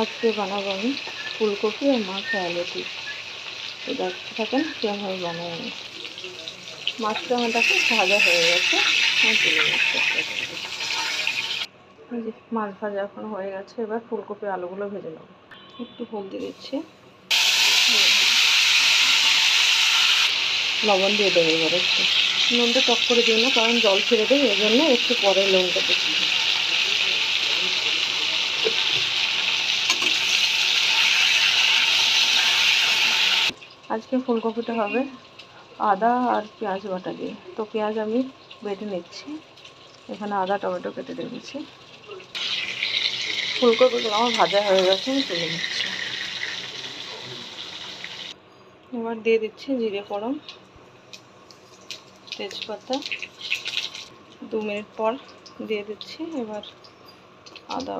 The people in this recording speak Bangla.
আজকে বানাবো আমি ফুলকপি আর মাছ আলু দিয়ে। তো দেখতে থাকেন কীভাবে বানাই আমি। মাছটা আমাটাকে ভাজা হয়ে গেছে, আমি তুলে নিচ্ছি। এই যে মাছ ভাজা এখন হয়ে গেছে, এবার ফুলকপি আলুগুলো ভেজে নেব। একটু হলদি দিচ্ছি, লবণ দিয়ে দেবো। এবার একটু নুনটা টক করে দিই না, কারণ জল ছেড়ে দেয়, এই জন্য একটু পরে নুনটা দিচ্ছি। আজকে ফুলকপিটা হবে আদা আর পেঁয়াজ বাটা দিয়ে। তো পেঁয়াজ আমি বেটে নিচ্ছি, এখানে আদা টমেটো কেটে রেখেছি। ফুলকপিগুলো আমার ভাজা হয়ে গেছে, আমি তুলে নিচ্ছি। এবার দিয়ে দিচ্ছি জিরে ফোড়ন, তেজপাতা। 2 মিনিট পর দিয়ে দিচ্ছি এবার আদা